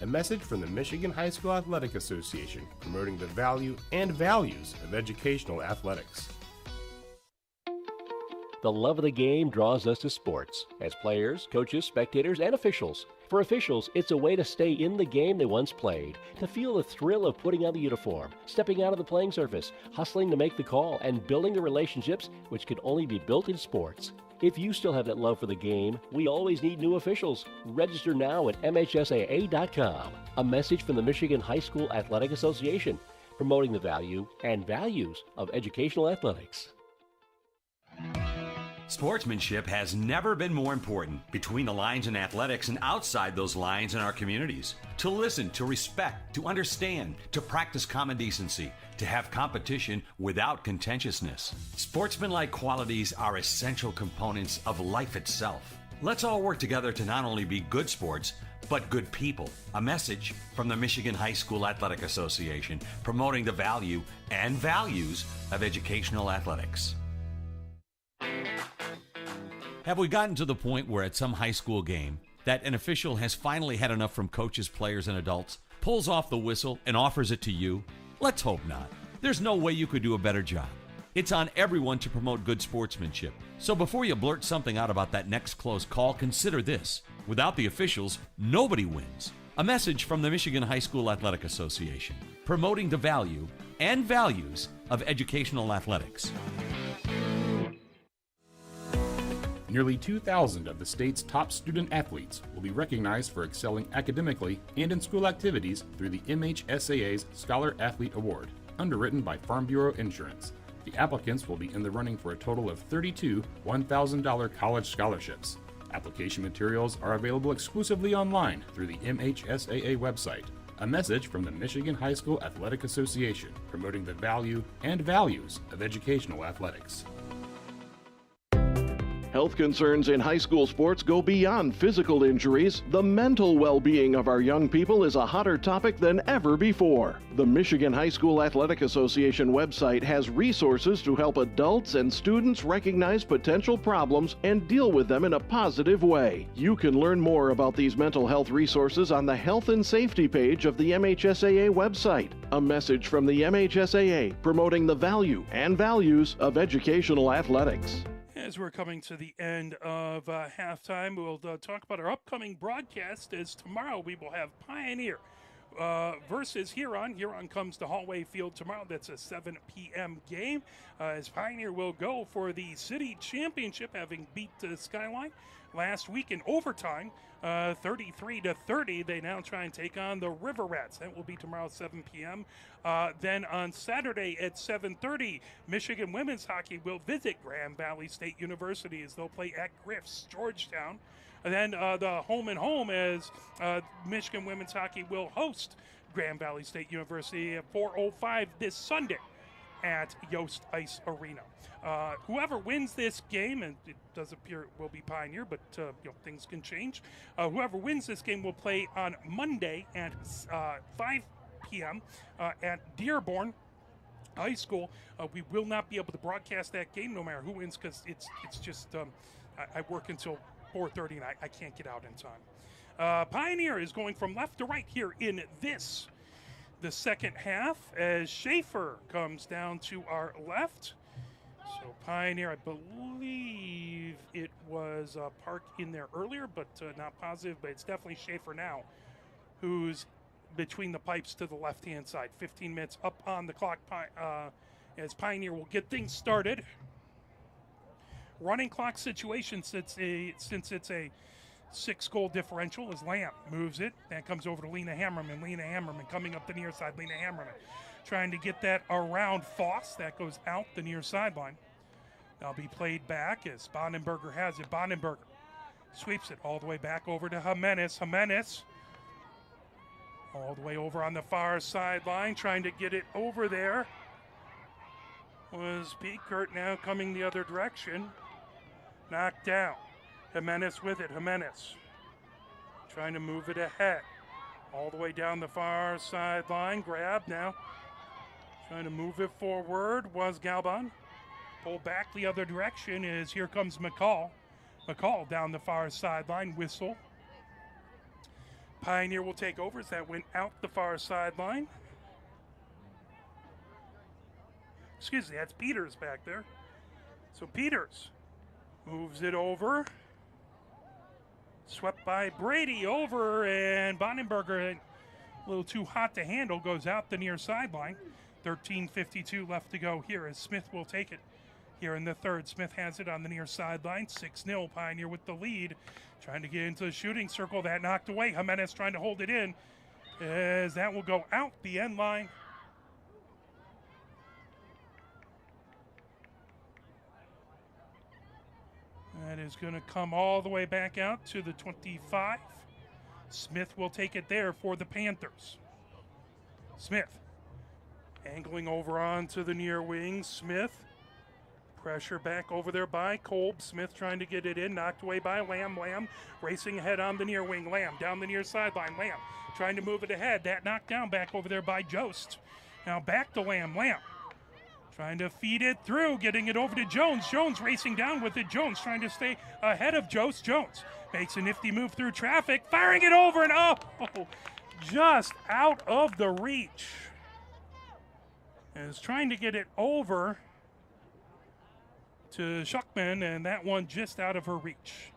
A message from the Michigan High School Athletic Association, promoting the value and values of educational athletics. The love of the game draws us to sports, as players, coaches, spectators, and officials. For officials, it's a way to stay in the game they once played, to feel the thrill of putting on the uniform, stepping out of the playing surface, hustling to make the call, and building the relationships which can only be built in sports. If you still have that love for the game, we always need new officials. Register now at MHSAA.com. A message from the Michigan High School Athletic Association, promoting the value and values of educational athletics. Sportsmanship has never been more important between the lines in athletics and outside those lines in our communities. To listen, to respect, to understand, to practice common decency, to have competition without contentiousness. Sportsmanlike qualities are essential components of life itself. Let's all work together to not only be good sports, but good people. A message from the Michigan High School Athletic Association, promoting the value and values of educational athletics. Have we gotten to the point where at some high school game that an official has finally had enough from coaches, players, and adults, pulls off the whistle, and offers it to you? Let's hope not. There's no way you could do a better job. It's on everyone to promote good sportsmanship. So before you blurt something out about that next close call, consider this. Without the officials, nobody wins. A message from the Michigan High School Athletic Association, promoting the value and values of educational athletics. Nearly 2,000 of the state's top student athletes will be recognized for excelling academically and in school activities through the MHSAA's Scholar Athlete Award, underwritten by Farm Bureau Insurance. The applicants will be in the running for a total of 32 $1,000 college scholarships. Application materials are available exclusively online through the MHSAA website. A message from the Michigan High School Athletic Association, promoting the value and values of educational athletics. Health concerns in high school sports go beyond physical injuries. The mental well-being of our young people is a hotter topic than ever before. The Michigan High School Athletic Association website has resources to help adults and students recognize potential problems and deal with them in a positive way. You can learn more about these mental health resources on the Health and Safety page of the MHSAA website. A message from the MHSAA promoting the value and values of educational athletics. As we're coming to the end of halftime, we'll talk about our upcoming broadcast, as tomorrow we will have Pioneer versus Huron. Huron comes to Hollway Field tomorrow. That's a 7 p.m. game. As Pioneer will go for the city championship, having beat Skyline last week in overtime, 33-30. They now try and take on the River Rats. That will be tomorrow, 7 p.m. Then on Saturday at 7:30, Michigan women's hockey will visit Grand Valley State University as they'll play at Griff's, Georgetown. And then the home and home as Michigan women's hockey will host Grand Valley State University at 4:05 this Sunday at Yost Ice Arena. Whoever wins this game, and it does appear it will be Pioneer, but things can change. Whoever wins this game will play on Monday at 5 p.m. At Dearborn High School. We will not be able to broadcast that game no matter who wins, because it's just I work until 4:30 and I can't get out in time. Pioneer is going from left to right here in the second half as Schaefer comes down to our left. So Pioneer, I believe it was Park in there earlier, but not positive, but it's definitely Schaefer now, who's between the pipes to the left-hand side. 15 minutes up on the clock as Pioneer will get things started. Running clock situation since it's a 6-goal differential as Lamb moves it. That comes over to Lena Hammerman. Lena Hammerman coming up the near side. Lena Hammerman trying to get that around Foss. That goes out the near sideline. That'll be played back as Bondenberger has it. Bondenberger sweeps it all the way back over to Jimenez. Jimenez all the way over on the far sideline, trying to get it over there. Was Pete Kurt, now coming the other direction. Knocked down. Jimenez with it. Jimenez trying to move it ahead. All the way down the far sideline. Grab now. Trying to move it forward was Galban. Pull back the other direction is here comes McCall. McCall down the far sideline. Whistle. Pioneer will take over as that went out the far sideline. Excuse me, that's Peters back there. So Peters moves it over. Swept by Brady over, and Bondenberger, a little too hot to handle, goes out the near sideline. 13:52 left to go here as Smith will take it here in the third. Smith has it on the near sideline. 6-0, Pioneer with the lead. Trying to get into the shooting circle. That knocked away. Jimenez trying to hold it in as that will go out the end line. That is going to come all the way back out to the 25. Smith will take it there for the Panthers. Smith angling over onto the near wing. Smith, pressure back over there by Kolb. Smith trying to get it in, knocked away by Lamb. Lamb racing ahead on the near wing. Lamb down the near sideline. Lamb trying to move it ahead. That knocked down back over there by Jost. Now back to Lamb. Lamb trying to feed it through, getting it over to Jones. Jones racing down with it. Jones trying to stay ahead of Jost. Jones makes a nifty move through traffic, firing it over, and just out of the reach. Is trying to get it over to Schuckman, and that one just out of her reach.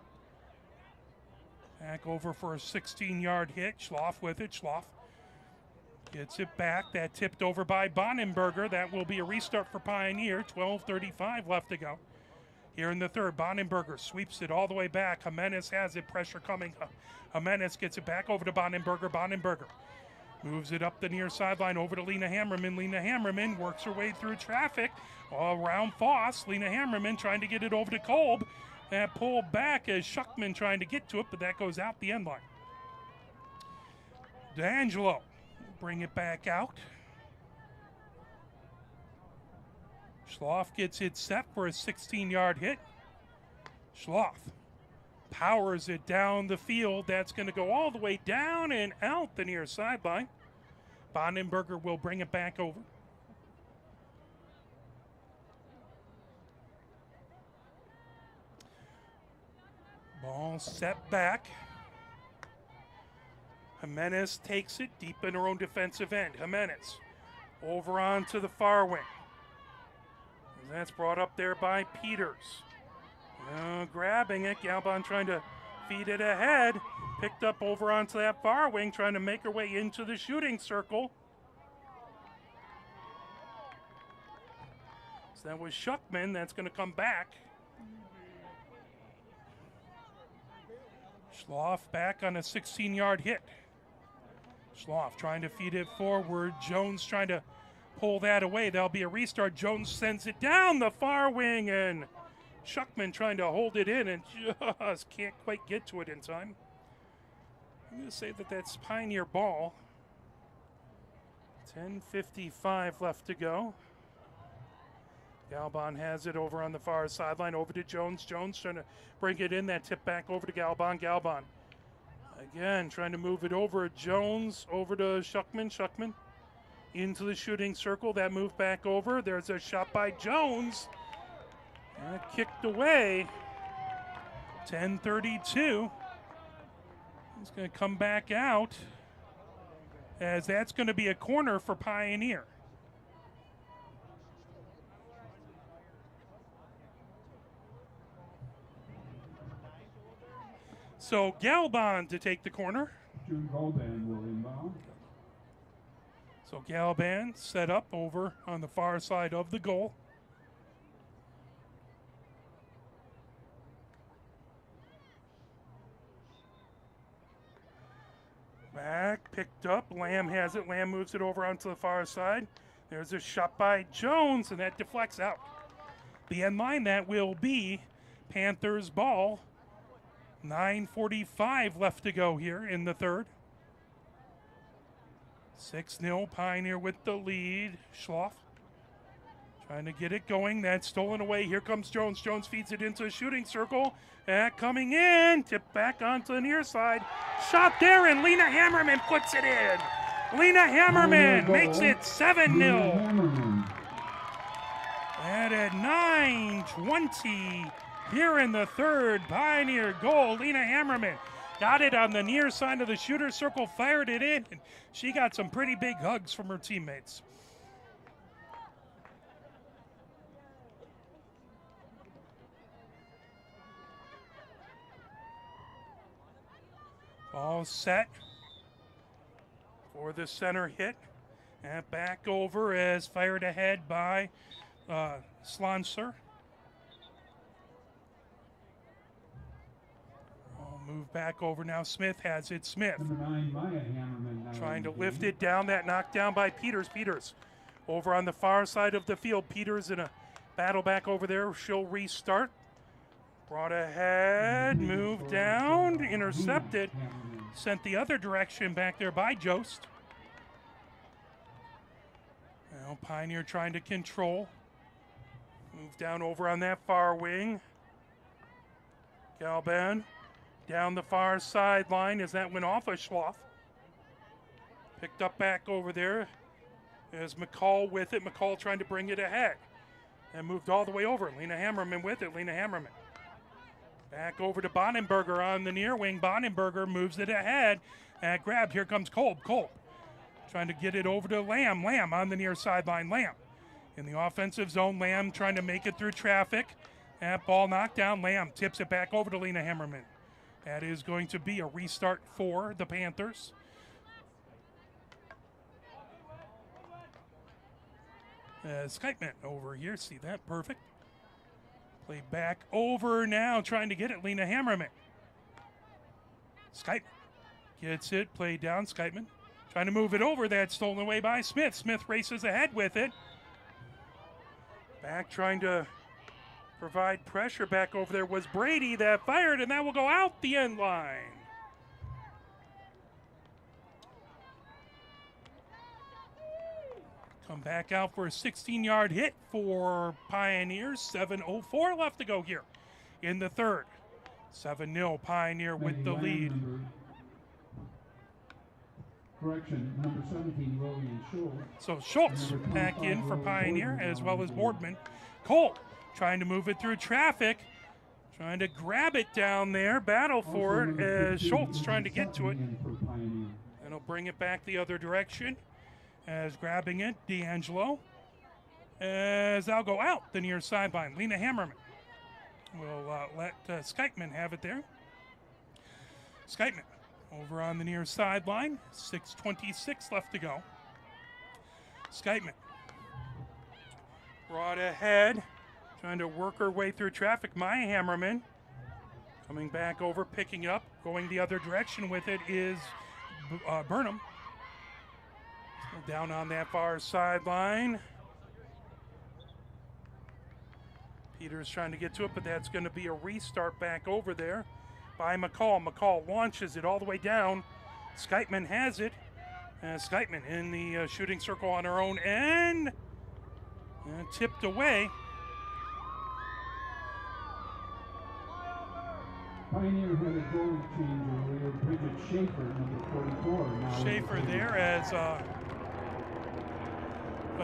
Back over for a 16-yard hit. Schloff with it. Schloff gets it back. That tipped over by Bondenberger. That will be a restart for Pioneer. 12:35 left to go. Here in the third, Bondenberger sweeps it all the way back. Jimenez has it. Pressure coming. Jimenez gets it back over to Bondenberger. Bondenberger moves it up the near sideline over to Lena Hammerman. Lena Hammerman works her way through traffic all around Foss. Lena Hammerman trying to get it over to Kolb. That pulled back as Schuckman trying to get to it, but that goes out the end line. D'Angelo bring it back out. Schloff gets it set for a 16-yard hit. Schloff powers it down the field. That's going to go all the way down and out the near sideline. Bondenberger will bring it back over. Ball set back. Jimenez takes it deep in her own defensive end. Jimenez over onto the far wing. And that's brought up there by Peters. Grabbing it. Galban trying to feed it ahead. picked up over onto that far wing, trying to make her way into the shooting circle. So that was Schuckman. That's going to come back. Schloff back on a 16-yard hit. Schloff trying to feed it forward. Jones trying to pull that away. That'll be a restart. Jones sends it down the far wing, and Schuckman trying to hold it in and just can't quite get to it in time. I'm going to say that that's Pioneer ball. 10:55 left to go. Galban has it over on the far sideline, over to Jones. Jones trying to bring it in. That tip back over to Galban. Galban again trying to move it over. Jones over to Schuckman. Schuckman into the shooting circle. That move back over. There's a shot by Jones. And kicked away. 10:32. He's going to come back out, as that's going to be a corner for Pioneer. So Galban to take the corner. June Galban will inbound. So Galban set up over on the far side of the goal. Back, picked up. Lamb has it. Lamb moves it over onto the far side. There's a shot by Jones, and that deflects out. The end line, that will be Panthers ball. 9:45 left to go here in the third. 6-0, Pioneer with the lead. Schloff trying to get it going. That's stolen away. Here comes Jones. Jones feeds it into a shooting circle. That coming in. Tip back onto the near side. Shot there, and Lena Hammerman puts it in. Lena Hammerman makes it 7-0. And at 9:20 here in the third, Pioneer goal. Lena Hammerman got it on the near side of the shooter circle, fired it in, and she got some pretty big hugs from her teammates. All set for the center hit. And back over as fired ahead by Slonser. Move back over now. Smith has it. Smith Number 9, Maya Hammerman. Now trying to in the lift game. it down. That knocked down by Peters. Peters over on the far side of the field. Peters in a battle back over there. She'll restart. Brought ahead. Moved down. Intercepted. Sent the other direction back there by Jost. Now Pioneer trying to control. Move down over on that far wing. Galban down the far sideline as that went off of Schloff. Picked up back over there as McCall with it. McCall trying to bring it ahead. And moved all the way over. Lena Hammerman with it. Lena Hammerman. Back over to Bonenberger on the near wing. Bonenberger moves it ahead. And grabbed. Here comes Kolb. Kolb trying to get it over to Lamb. Lamb on the near sideline. Lamb in the offensive zone. Lamb trying to make it through traffic. That ball knocked down. Lamb tips it back over to Lena Hammerman. That is going to be a restart for the Panthers. Skypeman over here. See that? Perfect. Play back over now. Trying to get it. Lena Hammerman. Skype gets it. Play down. Skypeman trying to move it over. That's stolen away by Smith. Smith races ahead with it. Back trying to provide pressure back over there was Brady that fired, and that will go out the end line. Come back out for a 16-yard hit for Pioneers. 7:04 left to go here in the third. 7-0 Pioneer with the lead. Correction, number 17, Lillian Schultz. So Schultz back in for Pioneer, as well as Boardman. Cole trying to move it through traffic, trying to grab it down there, battle for it as Schultz trying to get to it. And he'll bring it back the other direction as grabbing it, D'Angelo. As that'll go out the near sideline. Lena Hammerman will let Skypeman have it there. Skypeman Over on the near sideline, 6:26 left to go. Skytman brought ahead, trying to work her way through traffic. Maya Hammerman coming back over, picking it up, going the other direction with it is Burnham. Still down on that far sideline. Peters trying to get to it, but that's going to be a restart back over there by McCall. McCall launches it all the way down. Skytman has it. Skytman in the shooting circle on her own end. And tipped away. Pioneer had a goalie change earlier. Bridget Schaefer, number 44. Now Schaefer there as a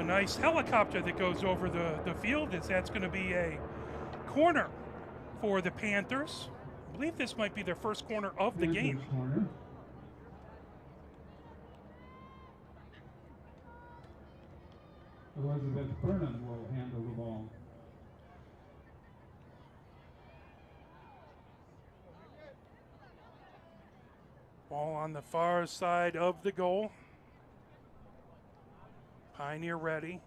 nice helicopter that goes over the field. That's going to be a corner for the Panthers. I believe this might be their first corner of the game. Corner. Elizabeth Burnham will handle the ball. Ball on the far side of the goal. Pioneer ready.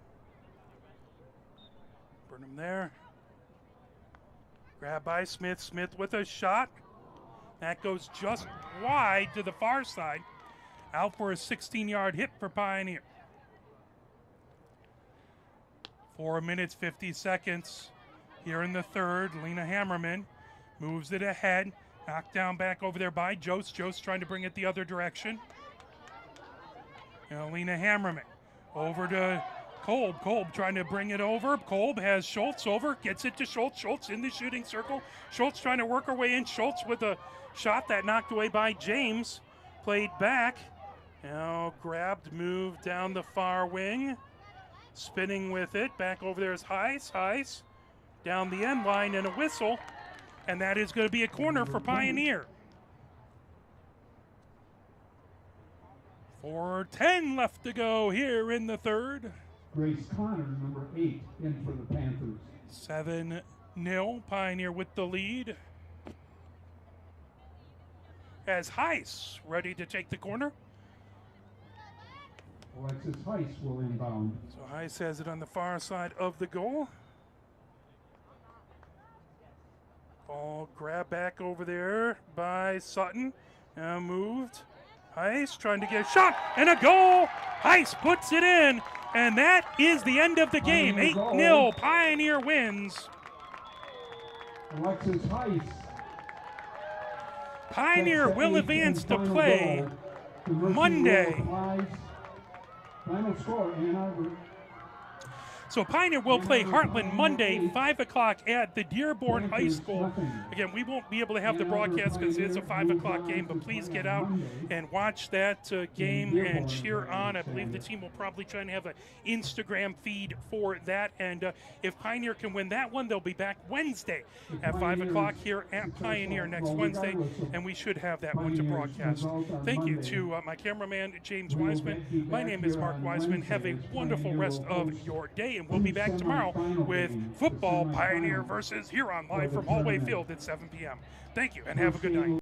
Burnham there. Grab by Smith. Smith with a shot. That goes just wide to the far side. Out for a 16-yard hit for Pioneer. 4 minutes, 50 seconds here in the third. Lena Hammerman moves it ahead. Knocked down back over there by Jost. Jost trying to bring it the other direction. Now Lena Hammerman over to Kolb. Kolb trying to bring it over. Kolb has Schultz over. Gets it to Schultz. Schultz in the shooting circle. Schultz trying to work her way in. Schultz with a shot that knocked away by James. Played back. Now grabbed, moved down the far wing. Spinning with it. Back over there is Heiss. Heiss down the end line and a whistle. And that is going to be a corner for Pioneer. 4:10 left to go here in the third. Grace Connor, number 8, in for the Panthers. 7-0, Pioneer with the lead. As Heiss ready to take the corner. Alexis Heiss will inbound. So Heiss has it on the far side of the goal. Ball grabbed back over there by Sutton. Now moved. Heiss trying to get a shot and a goal. Heiss puts it in, and that is the end of the game. 8-0. Pioneer wins. Alexis Heiss. Pioneer will advance to play Monday. Final score, Ann Arbor. So Pioneer will play Heartland Monday, 5 o'clock at the Dearborn High School. Again, we won't be able to have the broadcast because it's a 5 o'clock game, but please get out and watch that game and cheer on. I believe the team will probably try and have an Instagram feed for that. And if Pioneer can win that one, they'll be back Wednesday at 5 o'clock here at Pioneer next Wednesday, and we should have that one to broadcast. Thank you to my cameraman, James Wiseman. My name is Mark Wiseman. Have a wonderful rest of your day. And we'll be back tomorrow with football, Pioneer versus Huron, live from Hollway Field at 7 p.m. Thank you, and have a good night.